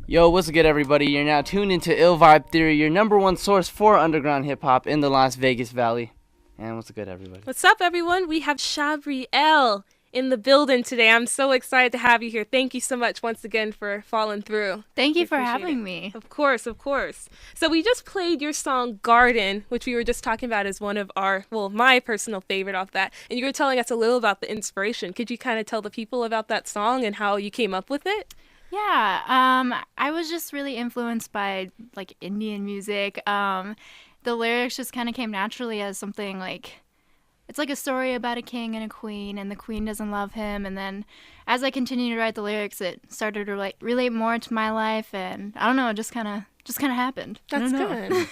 Yo, what's good, everybody? You're now tuned into Ill Vibe Theory, your number one source for underground hip-hop in the Las Vegas Valley. And what's good, everybody? What's up, everyone? We have Sabriel in the building today. I'm so excited to have you here. Thank you so much once again for falling through. Thank you for having me. Of course, of course. So we just played your song Garden, which we were just talking about as one of our, my personal favorite off that. And you were telling us a little about the inspiration. Could you kind of tell the people about that song and how you came up with it? Yeah, I was just really influenced by like Indian music. The lyrics just kind of came naturally as something like, it's like a story about a king and a queen, and the queen doesn't love him. And then as I continued to write the lyrics, it started to relate more to my life, and I don't know, it just kind of happened. That's good.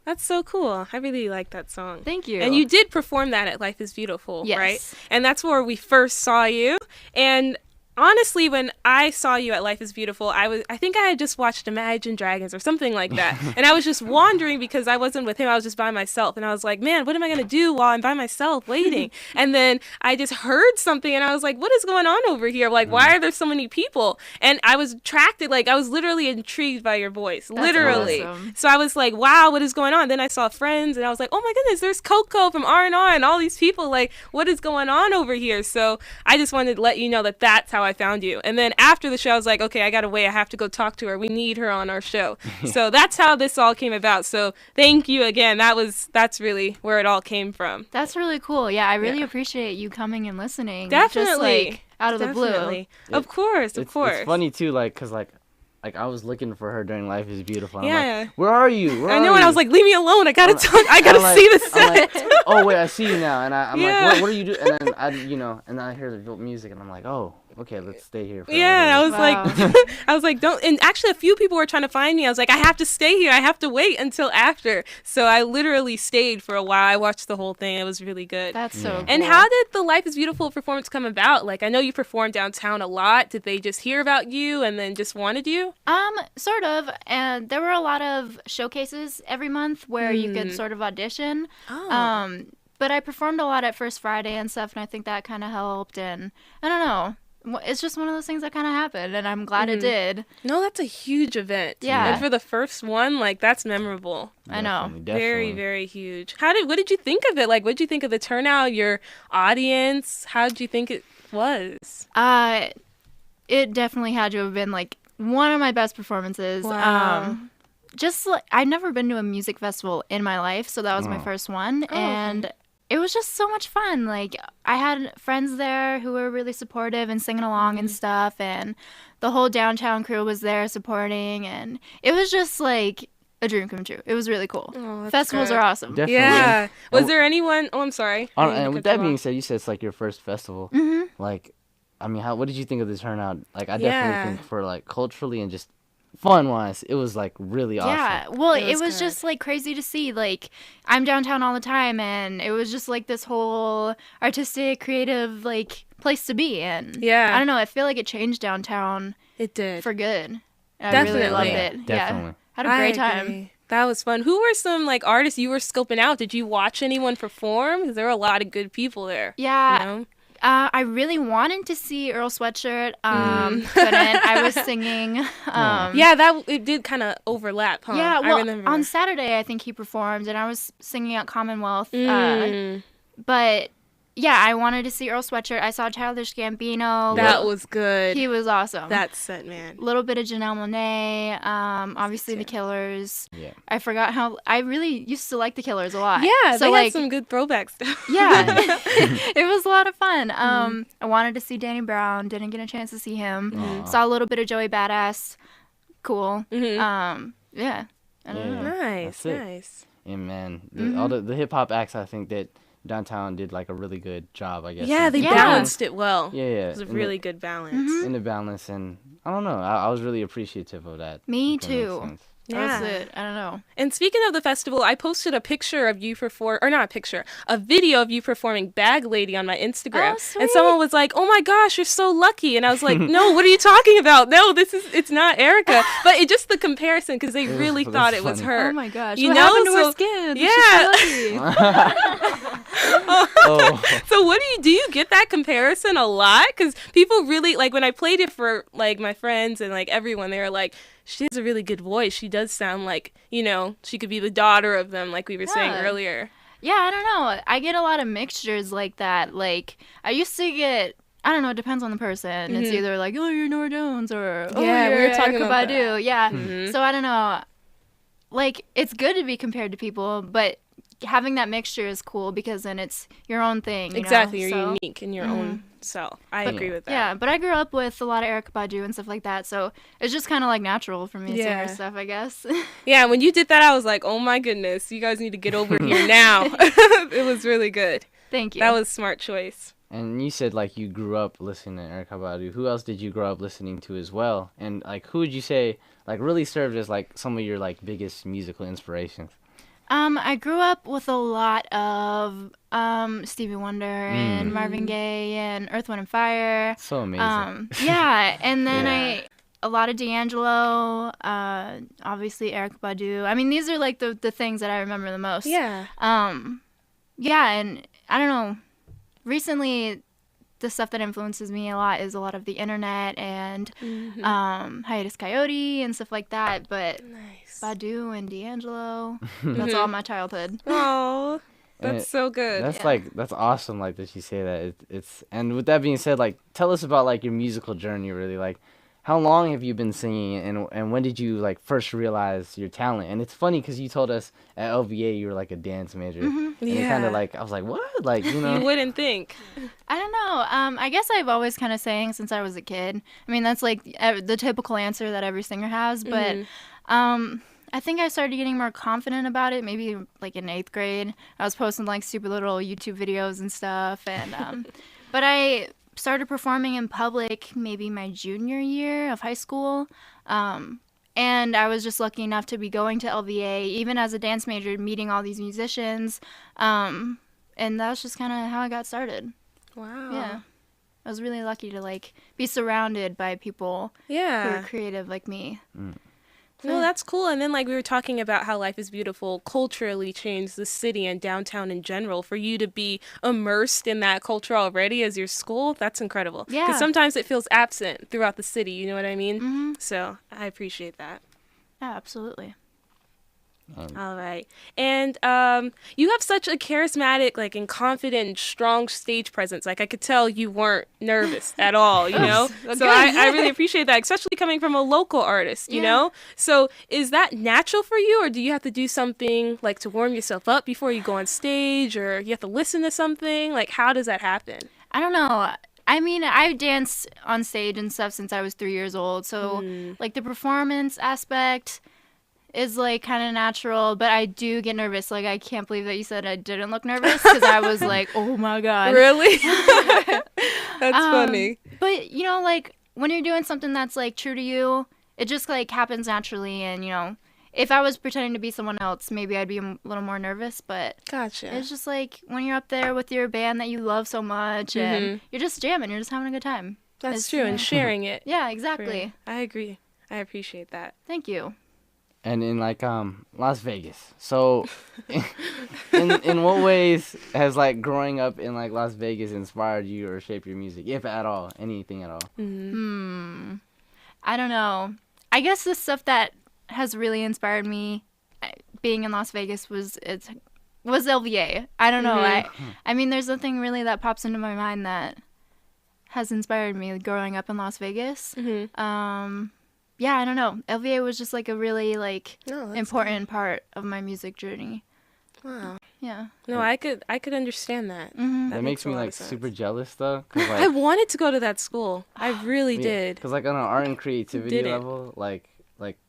That's so cool. I really like that song. Thank you. And you did perform that at Life is Beautiful, yes. Right? And that's where we first saw you. And honestly, when I saw you at Life is Beautiful, I think I had just watched Imagine Dragons or something like that. And I was just wandering because I wasn't with him. I was just by myself. And I was like, man, what am I going to do while I'm by myself waiting? And then I just heard something and I was like, what is going on over here? Like, why are there so many people? And I was attracted. Like, I was literally intrigued by your voice. That's literally. Awesome. So I was like, wow, what is going on? Then I saw Friends and I was like, oh my goodness, there's Coco from R&R and all these people. Like, what is going on over here? So I just wanted to let you know that that's how I found you. And then after the show, I was like, okay, I gotta wait. I have to go talk to her. We need her on our show. So that's how this all came about. So thank you again. That's really where it all came from. That's really cool. Yeah, I really appreciate you coming and listening. Definitely. Just like out of the blue. Of course. It's funny too, like, cause like I was looking for her during Life is Beautiful. And I'm like, where are you? I know, and I was like, leave me alone. I gotta talk. I gotta see the set. Like, oh wait, I see you now. And I'm like, what are you doing? And then and then I hear the music, and I'm like, oh, okay, let's stay here. I was like, don't. And actually, a few people were trying to find me. I was like, I have to stay here. I have to wait until after. So I literally stayed for a while. I watched the whole thing. It was really good. That's so cool. And how did the Life is Beautiful performance come about? Like, I know you performed downtown a lot. Did they just hear about you and then just wanted you? Sort of. And there were a lot of showcases every month where you could sort of audition. Oh. But I performed a lot at First Friday and stuff, and I think that kind of helped. And I don't know. It's just one of those things that kind of happened, and I'm glad it did. No, that's a huge event. Yeah. And for the first one, like, that's memorable. I know. Definitely. Very, very huge. What did you think of it? Like, what did you think of the turnout, your audience? How did you think it was? It definitely had to have been, like, one of my best performances. Wow. Just, like, I'd never been to a music festival in my life, so that was my first one. Oh, and it was just so much fun. Like, I had friends there who were really supportive and singing along and stuff, and the whole downtown crew was there supporting, and it was just, like, a dream come true. It was really cool. Oh, Festivals are awesome. Definitely. Yeah. Was there anyone... Oh, I'm sorry. And with that being said, you said it's like your first festival. Mm-hmm. Like, I mean, what did you think of the turnout? Like, I definitely think for, like, culturally and just fun-wise, it was, like, really awesome. Yeah, well, it was good. just, like, crazy to see. Like, I'm downtown all the time, and it was just, like, this whole artistic, creative, like, place to be. And I don't know, I feel like it changed downtown. It did. For good. I Definitely. really loved it. Definitely. Yeah, had a great I time. agree. That was fun. Who were some, like, artists you were scoping out? Did you watch anyone perform? Because there were a lot of good people there. Yeah. You know? I really wanted to see Earl Sweatshirt, couldn't. I was singing. It did kind of overlap, huh? Yeah, well, I remember. on Saturday, I think he performed, and I was singing at Commonwealth. But, yeah, I wanted to see Earl Sweatshirt. I saw Childish Gambino. That was good. He was awesome. That set, man. A little bit of Janelle Monáe, obviously The Killers. Yeah. I forgot how... I really used to like The Killers a lot. Yeah, so, they like, had some good throwback stuff. Yeah. It was a lot of fun. I wanted to see Danny Brown. Didn't get a chance to see him. Saw a little bit of Joey Badass. Cool. Yeah. I don't know. Nice. Yeah, man. All the hip-hop acts, I think that downtown did, like, a really good job, I guess. Yeah, they balanced it well. Yeah. It was a really good balance. In the balance, and I don't know. I was really appreciative of that. Me if that makes too. sense. That was it. I don't know. And speaking of the festival, I posted a picture of you a video of you performing Bag Lady on my Instagram. Oh, sweet. And someone was like, oh my gosh, you're so lucky. And I was like, no, what are you talking about? No, it's not Erica. But it just the comparison, because they really thought it was funny. her. Oh my gosh. You what know? happened to So- her skin? Yeah. She's so lucky. So what do you get that comparison a lot? Because people really, like, when I played it for, like, my friends and, like, everyone, they were like, she has a really good voice. She does sound like, she could be the daughter of them, like we were saying earlier. Yeah, I don't know. I get a lot of mixtures like that. Like, I used to get, I don't know, it depends on the person. It's either like, oh, you're Nora Jones, or, oh, Yeah, we you're were talking Erykah about Badu. Yeah. Mhm. So I don't know. Like, it's good to be compared to people, but having that mixture is cool because then it's your own thing. You Exactly, know? you're So, unique in your own self. I agree with that. yeah, but I grew up with a lot of Erykah Badu and stuff like that, so it's just kind of like natural for me to sing her stuff, I guess. Yeah, when you did that, I was like, oh my goodness, you guys need to get over here now. It was really good. Thank you. That was a smart choice. And you said like you grew up listening to Erykah Badu. Who else did you grow up listening to as well? And like who would you say like really served as like some of your like biggest musical inspirations? I grew up with a lot of Stevie Wonder and Marvin Gaye and Earth, Wind and Fire. So amazing. Yeah, and then Yeah. a lot of D'Angelo, obviously Erykah Badu. I mean, these are like the things that I remember the most. Yeah. Yeah, and I don't know. Recently, the stuff that influences me a lot is a lot of the internet and Hiatus Coyote and stuff like that. But Nice. Badu and D'Angelo, that's all my childhood. Oh, And that's so good. That's that's awesome like that you say that. It's and with that being said, like tell us about like your musical journey really. Like how long have you been singing and when did you like first realize your talent? And it's funny because you told us at LVA you were like a dance major. And it kind of like I was like, what? Like, you know. You wouldn't think. I don't know. I guess I've always kind of sang since I was a kid. I mean, that's like the typical answer that every singer has. But I think I started getting more confident about it maybe like in 8th grade. I was posting like stupid little YouTube videos and stuff. And but I started performing in public maybe my junior year of high school. And I was just lucky enough to be going to LVA, even as a dance major, meeting all these musicians. And that was just kind of how I got started. Wow. Yeah. I was really lucky to like be surrounded by people who Yeah. are creative like me. Well, that's cool. And then, like, we were talking about how Life is Beautiful culturally changed the city and downtown in general. For you to be immersed in that culture already as your school, that's incredible. Yeah. Because sometimes it feels absent throughout the city, you know what I mean? So I appreciate that. Yeah, absolutely. All right. And you have such a charismatic, like, and confident, strong stage presence. Like, I could tell you weren't nervous at all, you know? So I really appreciate that, especially coming from a local artist, you know? So is that natural for you, or do you have to do something, like, to warm yourself up before you go on stage, or you have to listen to something? Like, how does that happen? I don't know. I mean, I've danced on stage and stuff since I was 3 years old. So, like, the performance aspect is like kind of natural, but I do get nervous. Like, I can't believe that you said I didn't look nervous because I was like, oh my God. Really? That's funny. But, you know, like when you're doing something that's like true to you, it just like happens naturally. And, you know, if I was pretending to be someone else, maybe I'd be a little more nervous. But Gotcha. it's just like when you're up there with your band that you love so much and you're just jamming, you're just having a good time. That's true, and sharing it. Yeah, exactly. I agree. I appreciate that. Thank you. And in like Las Vegas. So in what ways has like growing up in like Las Vegas inspired you or shaped your music, if at all, anything at all? I don't know. I guess the stuff that has really inspired me being in Las Vegas was LVA. I don't know. I mean, there's nothing really that pops into my mind that has inspired me growing up in Las Vegas. Yeah, I don't know. LVA was just like a really like important part of my music journey. Wow. Yeah. No, I could understand that. That makes a me lot like of sense. super jealous though, cause I like wanted to go to that school. I really did. Cause like on an art and creativity Didn't. level, like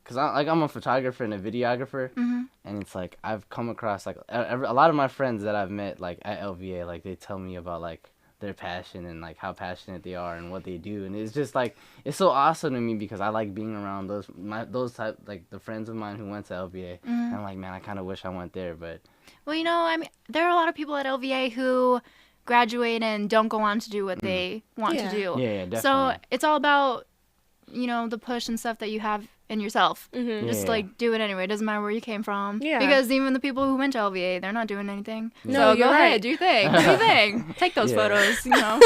cause I'm a photographer and a videographer, and it's like I've come across like a lot of my friends that I've met like at LVA, like they tell me about like their passion and like how passionate they are and what they do, and it's just like it's so awesome to me because I like being around those type like the friends of mine who went to LVA. And I'm like, man, I kind of wish I went there, but Well, you know, I mean, there are a lot of people at LVA who graduate and don't go on to do what they want to do. Yeah, definitely. So it's all about, you know, the push and stuff that you have in yourself. Just Yeah. like do it anyway. It doesn't matter where you came from. Yeah. Because even the people who went to LVA, they're not doing anything. No, so you're go right. ahead, do your thing. Do your thing. Take those Yeah. photos, you know.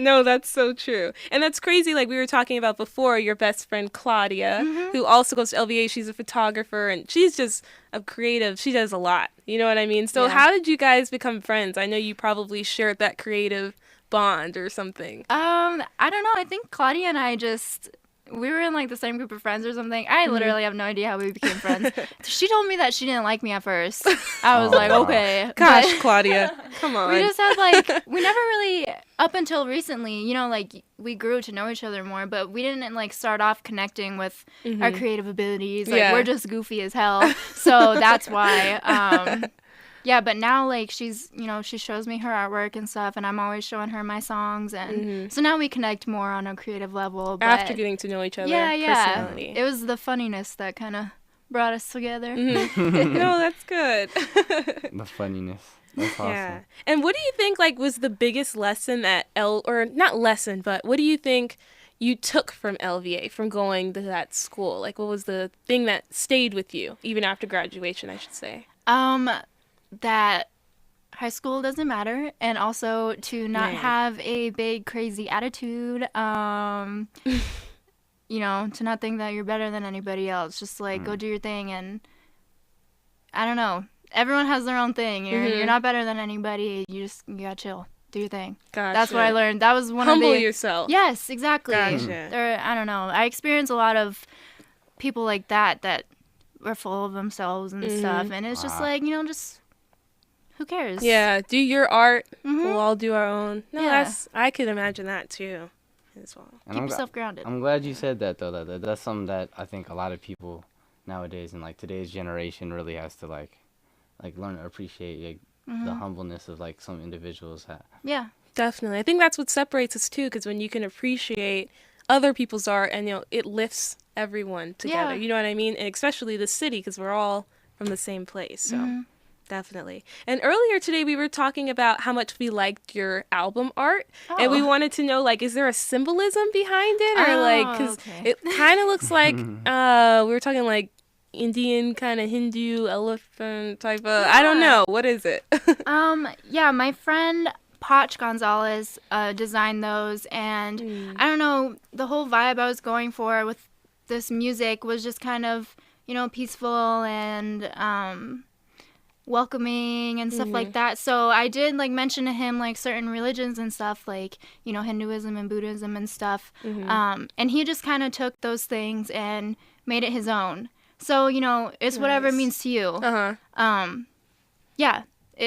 No, that's so true. And that's crazy. Like we were talking about before, your best friend Claudia, who also goes to LVA, she's a photographer and she's just a creative. She does a lot. You know what I mean? So how did you guys become friends? I know you probably shared that creative bond or something. I don't know. I think Claudia and I we were in like the same group of friends or something. I literally have no idea how we became friends. She told me that she didn't like me at first. I was like, okay. Gosh, Claudia, come on. We just had like, we never really, up until recently, you know, like we grew to know each other more, but we didn't like start off connecting with our creative abilities. Like we're just goofy as hell. So that's why. Yeah, but now, like, she's, you know, she shows me her artwork and stuff, and I'm always showing her my songs, and so now we connect more on a creative level. But after getting to know each other personally. It was the funniness that kind of brought us together. No, that's good. The funniness. That's awesome. Yeah. And what do you think, like, was the biggest lesson at or not lesson, but what do you think you took from LVA, from going to that school? Like, what was the thing that stayed with you, even after graduation, I should say? That high school doesn't matter, and also to not have a big crazy attitude, you know, to not think that you're better than anybody else. Just like go do your thing, and I don't know, everyone has their own thing. You're not better than anybody. You gotta chill, do your thing. Gotcha. That's what I learned. That was one Humble of the yourself. Yes, exactly. Gotcha. I don't know, I experienced a lot of people like that were full of themselves and stuff, and it's just like, you know, just who cares? Yeah, do your art. We'll all do our own. No, I could imagine that too, as well. Keep yourself grounded. I'm glad you said that though. That's something that I think a lot of people nowadays and like today's generation really has to like learn to appreciate the humbleness of like some individuals have. Yeah, definitely. I think that's what separates us too, because when you can appreciate other people's art, and you know, it lifts everyone together. You know what I mean? And especially the city, because we're all from the same place. So. Definitely. And earlier today, we were talking about how much we liked your album art. And we wanted to know, like, is there a symbolism behind it? Or, like, because it kind of looks like, we were talking, like, Indian kind of Hindu elephant type of, I don't know. What is it? Yeah, my friend Poch Gonzalez designed those. And I don't know, the whole vibe I was going for with this music was just kind of, you know, peaceful and, welcoming and stuff like that. So I did like mention to him like certain religions and stuff, like, you know, Hinduism and Buddhism and stuff. And he just kind of took those things and made it his own. So, you know, it's whatever it means to you. Yeah,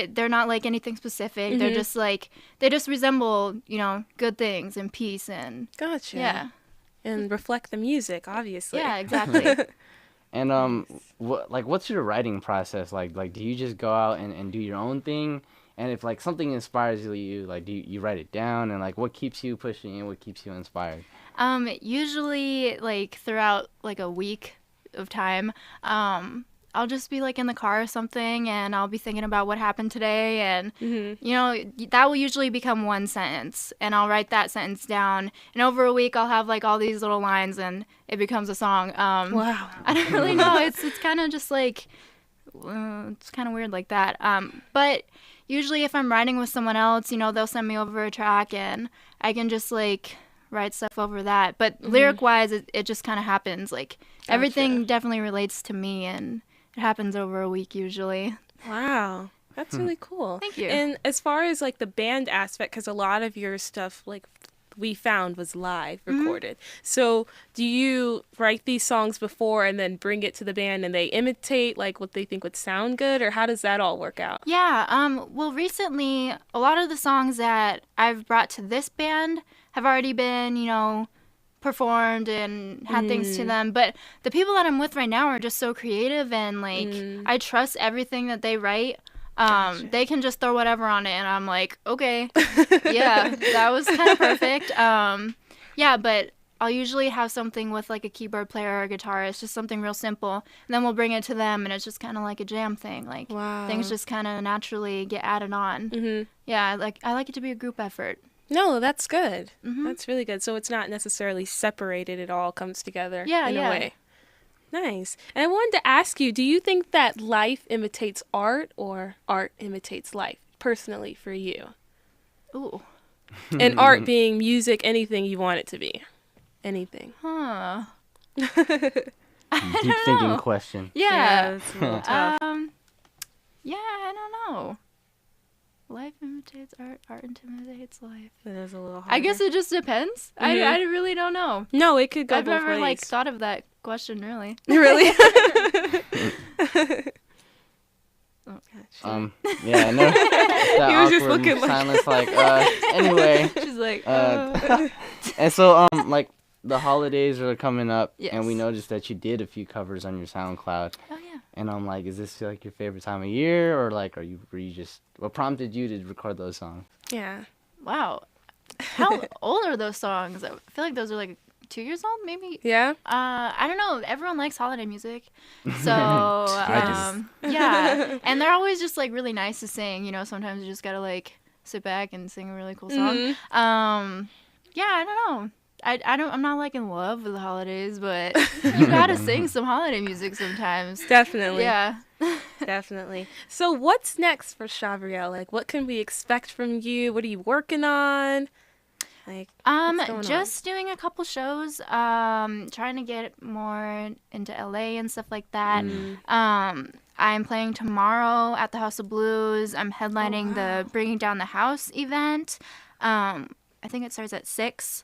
they're not like anything specific. They're just like, they just resemble, you know, good things and peace and gotcha. Yeah. And reflect the music, obviously. Yeah, exactly. And what's your writing process like? Like, do you just go out and do your own thing? And if like something inspires you, like, do you write it down? And like, what keeps you pushing and what keeps you inspired? Usually like throughout like a week of time, I'll just be like in the car or something, and I'll be thinking about what happened today, and you know, that will usually become one sentence, and I'll write that sentence down, and over a week I'll have like all these little lines, and it becomes a song. Wow. I don't really know. It's kind of just like it's kind of weird like that. But usually if I'm writing with someone else, you know, they'll send me over a track, and I can just like write stuff over that. But lyric wise, it just kind of happens. Like everything definitely relates to me, and it happens over a week usually. Wow. That's really cool. Thank you. And as far as like the band aspect, because a lot of your stuff like we found was live recorded. So do you write these songs before and then bring it to the band and they imitate like what they think would sound good, or how does that all work out? Yeah. Well, recently a lot of the songs that I've brought to this band have already been, you know, performed and had things to them, but the people that I'm with right now are just so creative, and like I trust everything that they write. They can just throw whatever on it, and I'm like, okay, yeah, that was kind of perfect. Yeah, but I'll usually have something with like a keyboard player or a guitarist, just something real simple, and then we'll bring it to them, and it's just kind of like a jam thing. Like things just kind of naturally get added on. Yeah, I like it to be a group effort. No, that's good. That's really good. So it's not necessarily separated. It all comes together in a way. Nice. And I wanted to ask you, do you think that life imitates art or art imitates life, personally, for you? Ooh. And art being music, anything you want it to be. Anything. Huh. Deep thinking question. Yeah. It's a little tough. Yeah, I don't know. Life imitates art, art intimidates life. It is a little hard. I guess it just depends. I really don't know. No, it could go I've both never ways. thought of that question really. Really? Yeah, no. That He was just awkward looking like- silence, like, anyway. She's like, And so, like, the holidays are coming up, and we Yes. noticed that you did a few covers on your SoundCloud. oh yeah. And I'm like, is this like your favorite time of year, or like, were you just, what prompted you to record those songs? Yeah. Wow. How old are those songs? I feel like those are like 2 years old, maybe. Yeah? I don't know. Everyone likes holiday music, so I yeah. And they're always just like really nice to sing. You know, sometimes you just gotta like sit back and sing a really cool song. Yeah, I don't know. I'm not like in love with the holidays, but you gotta sing some holiday music sometimes. Definitely. Yeah. Definitely. So what's next for Sabriel? Like, what can we expect from you? What are you working on? Like, what's going just doing a couple shows, trying to get more into LA and stuff like that. I'm playing tomorrow at the House of Blues. I'm headlining the Bringing Down the House event. I think it starts at 6.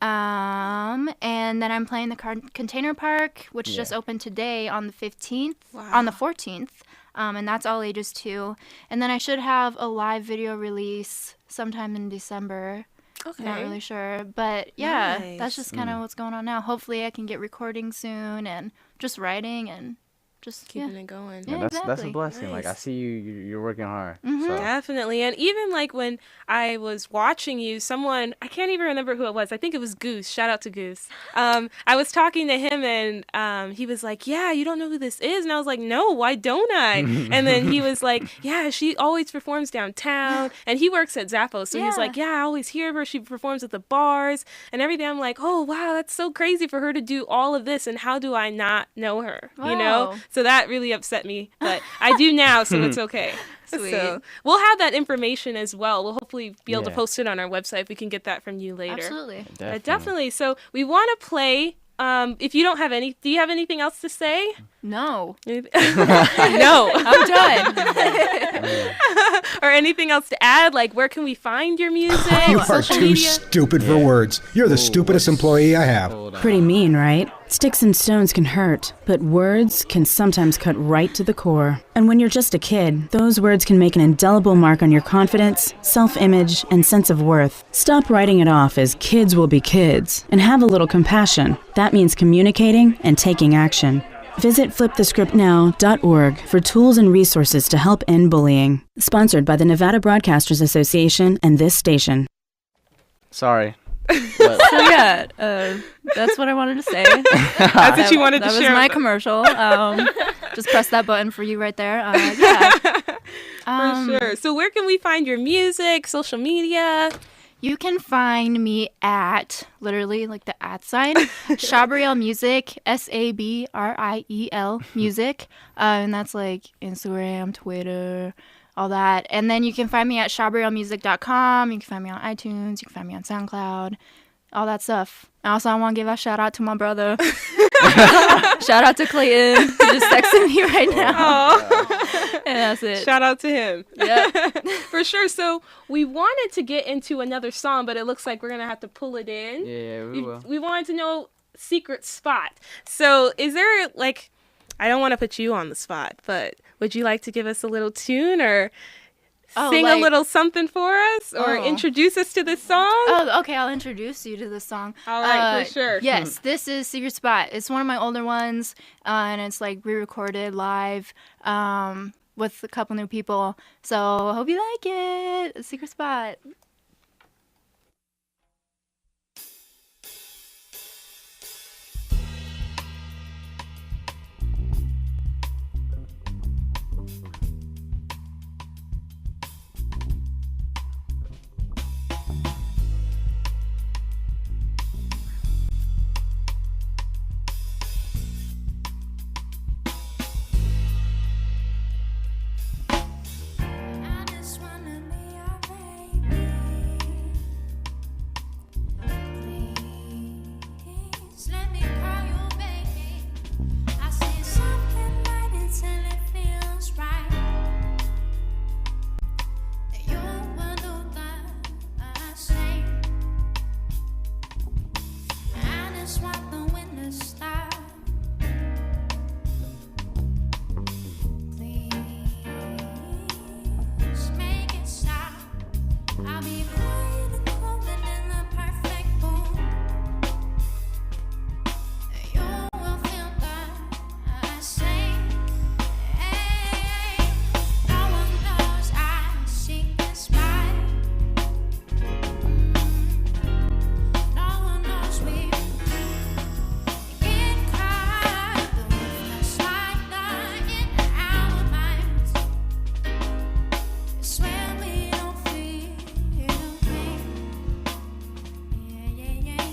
And then I'm playing the Container Park, which just opened today on the 15th, on the 14th. And that's all ages too. And then I should have a live video release sometime in December. Okay. Not really sure. But yeah, Nice. that's just kind of what's going on now. Hopefully I can get recording soon and just writing and just Keeping it going. Yeah. That's a exactly. blessing. Like, I Nice. see you're working hard. So. Definitely. And even like when I was watching you, someone, I can't even remember who it was. I think it was Goose. Shout out to Goose. I was talking to him and he was like, yeah, you don't know who this is? And I was like, no, why don't I? And then he was like, yeah, she always performs downtown. And he works at Zappos. So he's Yeah. like, yeah, I always hear her. She performs at the bars and everything. I'm like, oh, wow, that's so crazy for her to do all of this. And how do I not know her? You know? Wow. So that really upset me. But I do now, so it's okay. Sweet. So we'll have that information as well. We'll hopefully be able to Yeah. post it on our website if we can get that from you later. Absolutely. Definitely. So we want to play. If you don't have any, do you have anything else to say? No. No. I'm done. Or anything else to add? Like, where can we find your music? You are Social too media? stupid for words. You're the stupidest employee I have. Hold on. Pretty mean, right? Sticks and stones can hurt, but words can sometimes cut right to the core. And when you're just a kid, those words can make an indelible mark on your confidence, self-image, and sense of worth. Stop writing it off as kids will be kids, and have a little compassion. That means communicating and taking action. Visit flipthescriptnow.org for tools and resources to help end bullying. Sponsored by the Nevada Broadcasters Association and this station. Sorry. So yeah, that's what I wanted to say. That's what you wanted to that share. was my with us. commercial. Just press that button for you right there. Yeah. For sure. So where can we find your music, social media? You can find me at, literally like the @ sign, Sabriel Music, Sabriel Music. And that's like Instagram, Twitter, all that. And then you can find me at sabrielmusic.com. You can find me on iTunes. You can find me on SoundCloud. All that stuff. And also, I want to give a shout out to my brother. Shout out to Clayton. He just texted me right now. And that's it. Shout out to him. Yeah. For sure. So we wanted to get into another song, but it looks like we're going to have to pull it in. Yeah, we will. We wanted to know secret spot. So is there like, I don't want to put you on the spot, but would you like to give us a little tune or sing a like- little something for us or introduce us to this song? Oh, okay. I'll introduce you to this song. All right, for sure. Yes, this is Secret Spot. It's one of my older ones, and it's like re-recorded live with a couple new people. So I hope you like it. Secret Spot. I just wanna be your baby. I'll be quiet and cold and in the perfect mood. You will feel the same. No one knows I seek and spy. No one knows we get caught. The first light in our minds. Swear we don't feel pain. Yeah, yeah,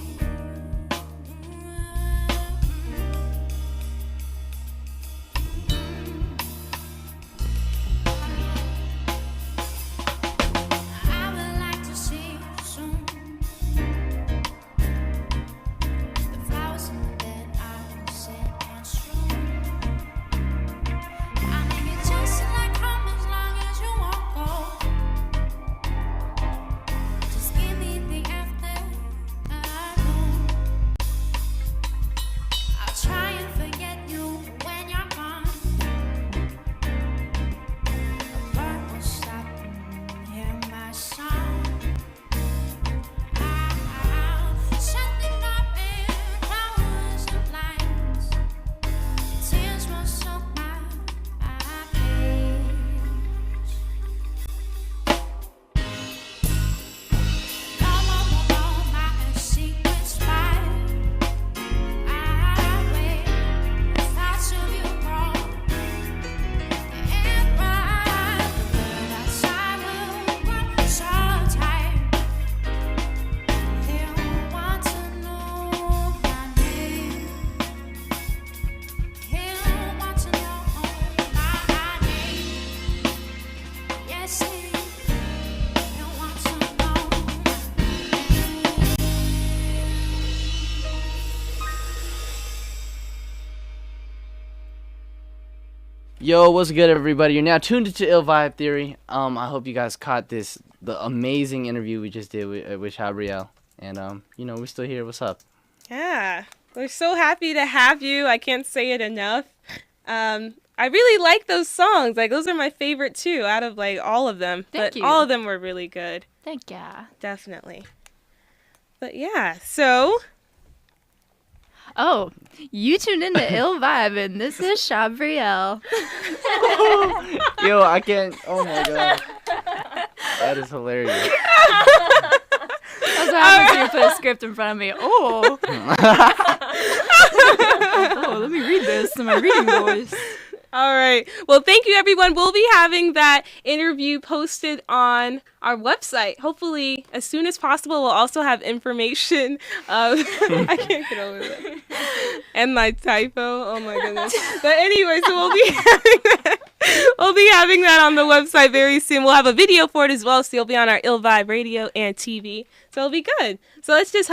I would like to see you soon. The flowers in the bed are set and strewn. I'll make it just like home as long as you won't go. Just give me the afternoon. I'll try and forget you when you're gone. A bird will stop and hear my song. Something up in flowers and lines. Tears will soak my page. No one will know my secret spy. I wait, thoughts of you grow and ride. The world outside will grow so tight. They want to know my name. He'll want to know my name. Yes, he'll want to know my name. Yo, what's good, everybody? You're now tuned into Ill Vibe Theory. I hope you guys caught the amazing interview we just did with Sabriel. And, we're still here. What's up? Yeah, we're so happy to have you. I can't say it enough. I really like those songs. Like, those are my favorite too, out of like all of them. Thank but you. all of them were really good, Thank ya. definitely. But yeah, so Oh, you tuned into Ill Vibe, and this is Sabriel. Yo, I can't. Oh my god. That is hilarious. That's what happens when you put a script in front of me. Oh. Oh, let me read this in my reading voice. all right. Well, thank you, everyone. We'll be having that interview posted on our website. Hopefully, as soon as possible, we'll also have information of... I can't get over that. And my typo. Oh, my goodness. But anyway, so we'll be having that. We'll be having that on the website very soon. We'll have a video for it as well, so you'll be on our Ill Vibe radio and TV. So it'll be good. So let's just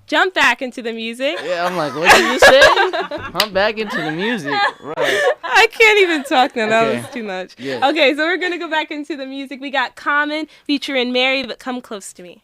jump back into the music. Yeah, I'm like, what did you say? I'm back into the music. Right. I can't even talk now. That Okay. was too much. Yeah. Okay, so we're going to go back into the music. We got Common featuring Mary, but Come Close to Me.